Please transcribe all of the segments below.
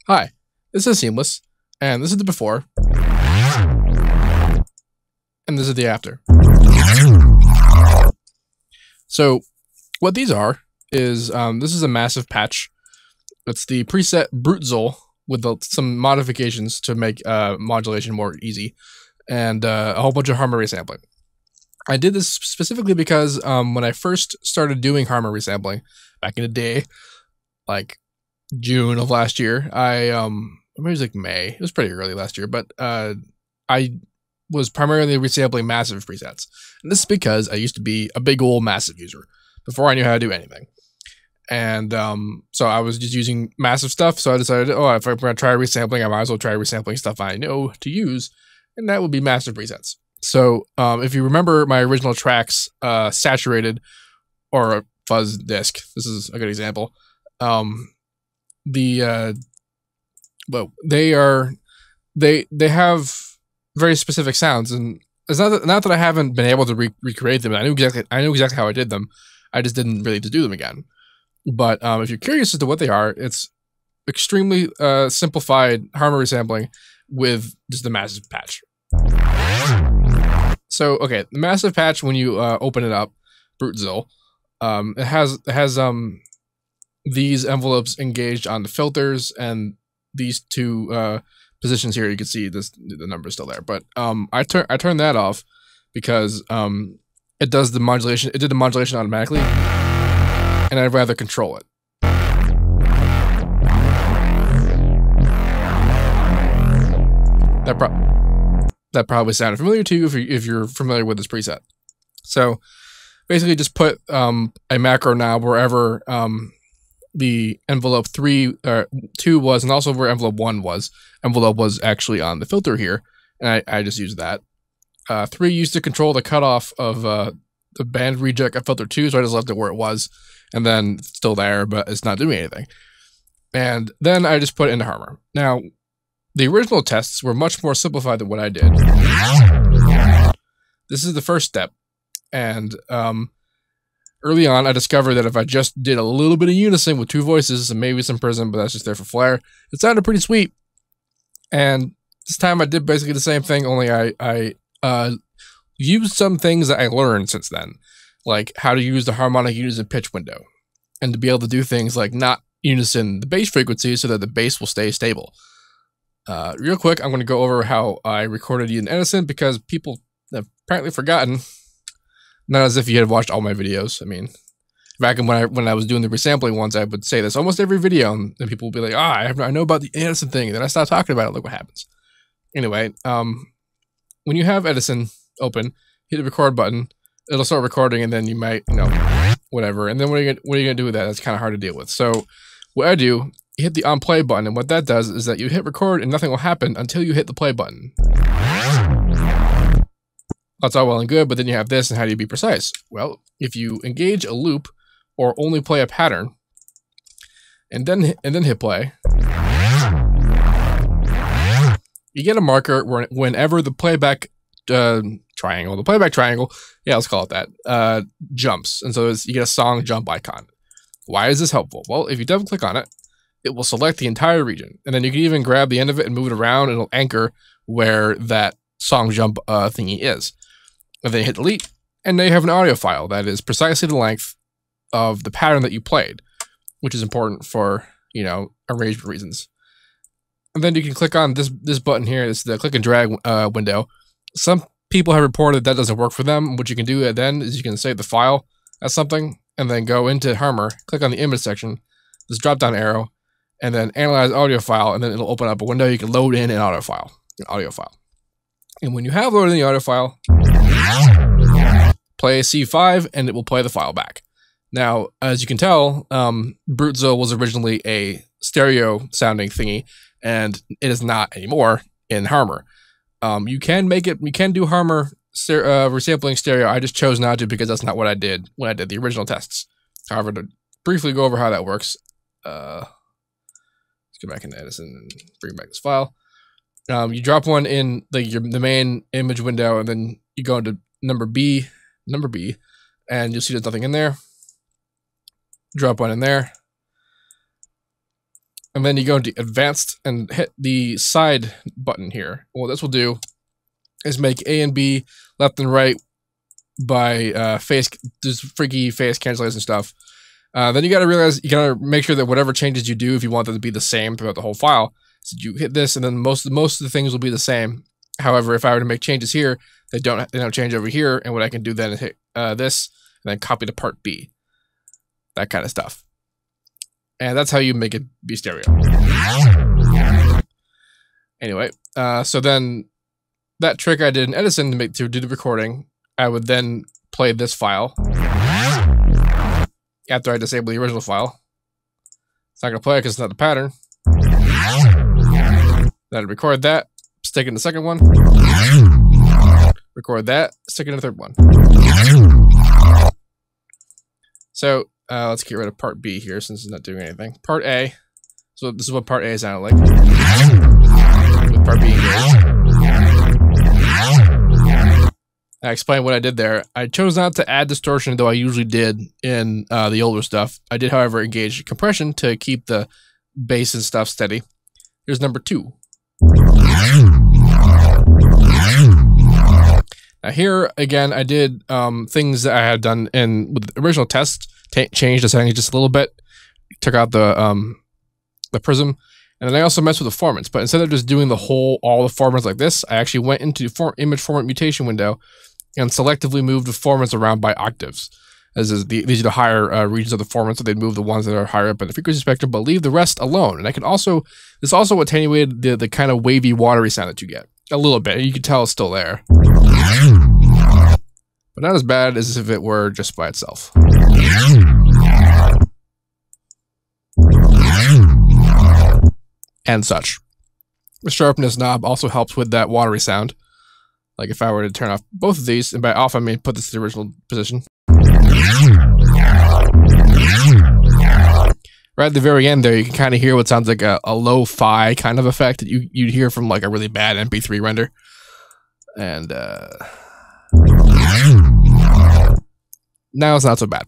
Hi, this is Seamless, and this is the before, and this is the after. So, what these are is this is a massive patch. It's the preset BruteZ with some modifications to make modulation more easy, and a whole bunch of Harmor resampling. I did this specifically because when I first started doing Harmor resampling back in the day, like June of last year, maybe it was like May. It was pretty early last year, but I was primarily resampling massive presets. And this is because I used to be a big old massive user before I knew how to do anything. And so I was just using massive stuff. So I decided, if I'm going to try resampling, I might as well try resampling stuff I know to use. And that would be massive presets. So if you remember my original tracks, Saturated or Fuzz Disc, this is a good example. They have very specific sounds, and it's not that I haven't been able to recreate them. I know exactly how I did them. I just didn't really do them again. But if you're curious as to what they are, it's extremely simplified Harmor resampling with just the massive patch. So okay, the massive patch, when you open it up, BruteZ, it has these envelopes engaged on the filters, and these two positions here, you can see the number's still there. But I turned that off because it does the modulation. It did the modulation automatically, and I'd rather control it. That probably sounded familiar to you if you're familiar with this preset. So basically, just put a macro knob wherever the envelope 2 was, and also where envelope 1 was. Envelope was actually on the filter here, and I just used that. 3 used to control the cutoff of the band reject of filter 2, so I just left it where it was, and then it's still there, but it's not doing anything. And then I just put it into Harmor. Now, the original tests were much more simplified than what I did. This is the first step, and early on, I discovered that if I just did a little bit of unison with 2 voices and maybe some prism, but that's just there for flair, it sounded pretty sweet. And this time I did basically the same thing, only I used some things that I learned since then, like how to use the harmonic unison pitch window, and to be able to do things like not unison the bass frequency so that the bass will stay stable. Real quick, I'm going to go over how I recorded you in Edison, because people have apparently forgotten. Not as if you had watched all my videos. I mean, back when I was doing the resampling ones, I would say this almost every video, and people would be like, I know about the Edison thing, and then I stopped talking about it. Look what happens. Anyway, when you have Edison open, hit the record button, it'll start recording, and then you might, whatever. And then what are you gonna do with that? That's kind of hard to deal with. So what I do, you hit the on play button, and what that does is that you hit record, and nothing will happen until you hit the play button. That's all well and good, but then you have this, and how do you be precise? Well, if you engage a loop or only play a pattern, and then hit play, you get a marker whenever the playback triangle, yeah, let's call it that, jumps. And so you get a song jump icon. Why is this helpful? Well, if you double click on it, it will select the entire region, and then you can even grab the end of it and move it around, and it'll anchor where that song jump thingy is. And then you hit delete, and now you have an audio file that is precisely the length of the pattern that you played, which is important for, arrangement reasons. And then you can click on this button here. This is the click and drag window. Some people have reported that doesn't work for them. What you can do then is you can save the file as something, and then go into Harmor, click on the image section, this drop down arrow, and then analyze audio file, and then it'll open up a window. You can load in an audio file. And when you have loaded the audio file, play C5, and it will play the file back. Now, as you can tell, BruteZ was originally a stereo sounding thingy, and it is not anymore in Harmor. You can do Harmor resampling stereo. I just chose not to, because that's not what I did when I did the original tests. However, to briefly go over how that works, let's go back into Edison and bring back this file. You drop one in the main image window, and then you go into number B, and you'll see there's nothing in there. Drop one in there. And then you go into advanced and hit the side button here. What this will do is make A and B left and right by this freaky phase cancellation stuff. Then you got to realize, you got to make sure that whatever changes you do, if you want them to be the same throughout the whole file, so you hit this, and then most of the things will be the same. However, if I were to make changes here, they don't change over here. And what I can do then is hit this, and then copy to part B, that kind of stuff. And that's how you make it be stereo. Anyway, so then that trick I did in Edison to do the recording, I would then play this file after I disable the original file. It's not going to play because it's not the pattern. Then I'd record that, stick it in the second one. Record that, stick it in the third one. So let's get rid of part B here since it's not doing anything. Part A. So this is what part A sounded like. With part B engaged. I explained what I did there. I chose not to add distortion, though I usually did in the older stuff. I did, however, engage compression to keep the bass and stuff steady. Here's number 2. Now here, again, I did things that I had done with the original test. Changed the settings just a little bit. Took out the prism. And then I also messed with the formats. But instead of just doing all the formats like this, I actually went into the image format mutation window and selectively moved the formats around by octaves. These are the higher regions of the formats, so they'd move the ones that are higher up in the frequency spectrum, but leave the rest alone. And I can also, this also attenuated the kind of wavy, watery sound that you get. A little bit. You can tell it's still there. But not as bad as if it were just by itself. And such. The sharpness knob also helps with that watery sound. Like if I were to turn off both of these, and by off I mean put this to the original position. Right at the very end there, you can kind of hear what sounds like a lo-fi kind of effect that you'd hear from like a really bad MP3 render. And now it's not so bad.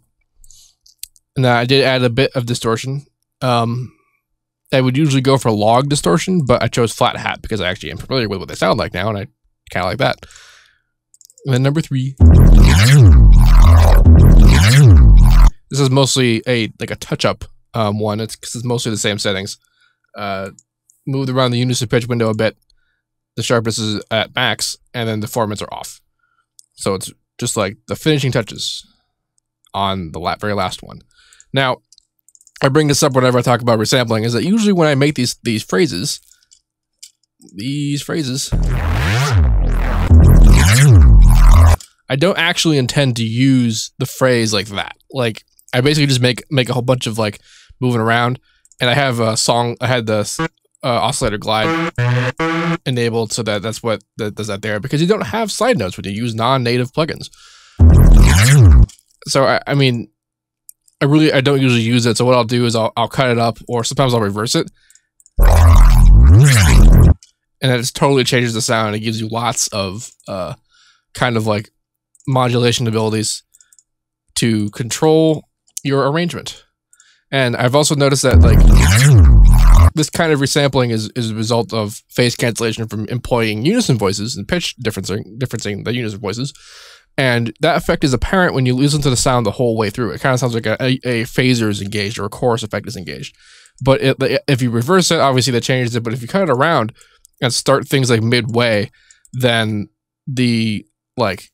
Now I did add a bit of distortion. I would usually go for log distortion, but I chose flat hat because I actually am familiar with what they sound like now, and I kind of like that. And then number 3. This is mostly a touch-up one. It's because it's mostly the same settings. Moved around the unison pitch window a bit. The sharpness is at max, and then the formats are off. So it's just like the finishing touches on the very last one. Now, I bring this up whenever I talk about resampling, is that usually when I make these phrases, I don't actually intend to use the phrase like that. Like, I basically just make a whole bunch of like moving around, and I have a song. I had the oscillator glide enabled, so that's what that does that there, because you don't have slide notes when you use non-native plugins. So I mean, I don't usually use it. So what I'll do is I'll cut it up, or sometimes I'll reverse it, and it just totally changes the sound. It gives you lots of kind of like modulation abilities to control your arrangement. And I've also noticed that like this kind of resampling is a result of phase cancellation from employing unison voices and pitch differencing the unison voices. And that effect is apparent when you listen to the sound the whole way through. It kind of sounds like a phaser is engaged or a chorus effect is engaged. But if you reverse it, obviously that changes it. But if you cut it around and start things like midway, then the like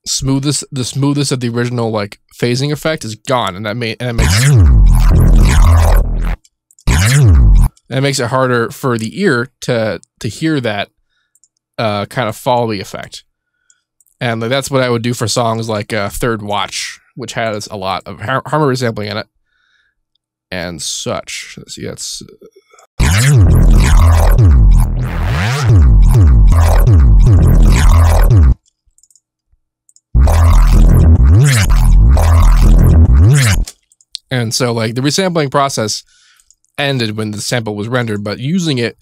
smoothest of the original like phasing effect is gone, and that makes it harder for the ear to hear that kind of followy effect. And like, that's what I would do for songs like Third Watch, which has a lot of Harmor resampling in it and such. Let's see, that's and so like the resampling process ended when the sample was rendered, but using it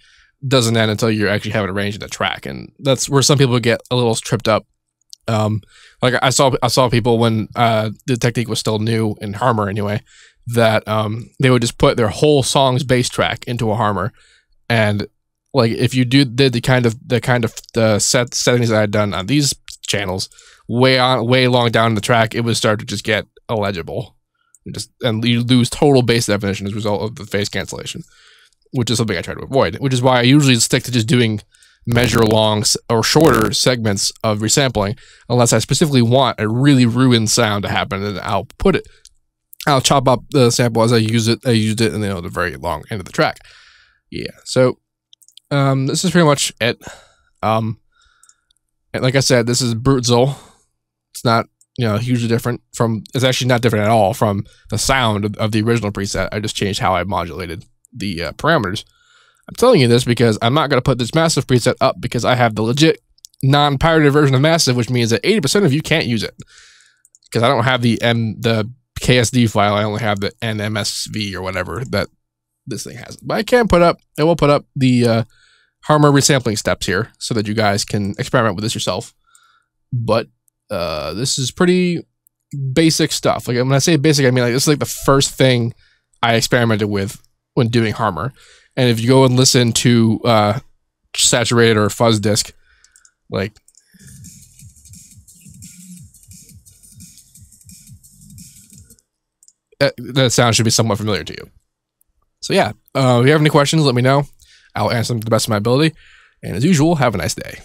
doesn't end until you actually have it arranged in a track, and that's where some people get a little tripped up. Like I saw people when the technique was still new in Harmor anyway, that they would just put their whole song's bass track into a Harmor, and like if you did the kind of settings that I had done on these channels, way long down the track, it would start to just get illegible, and you lose total bass definition as a result of the phase cancellation, which is something I try to avoid. Which is why I usually stick to just doing measure long or shorter segments of resampling, unless I specifically want a really ruined sound to happen, and I'll chop up the sample as I use it. I used it in the very long end of the track. Yeah, so this is pretty much it. And like I said, this is BruteZ. It's not hugely different from. It's actually not different at all from the sound of the original preset. I just changed how I modulated the parameters. I'm telling you this because I'm not going to put this massive preset up because I have the legit non-pirated version of massive, which means that 80% of you can't use it because I don't have the KSD file. I only have the NMSV or whatever that this thing has. But I will put up the Harmor resampling steps here so that you guys can experiment with this yourself. But this is pretty basic stuff. Like when I say basic, I mean like this is like the first thing I experimented with when doing Harmor. And if you go and listen to saturated or fuzz disc, like that sound should be somewhat familiar to you. So yeah, if you have any questions, let me know. I'll answer them to the best of my ability. And as usual, have a nice day.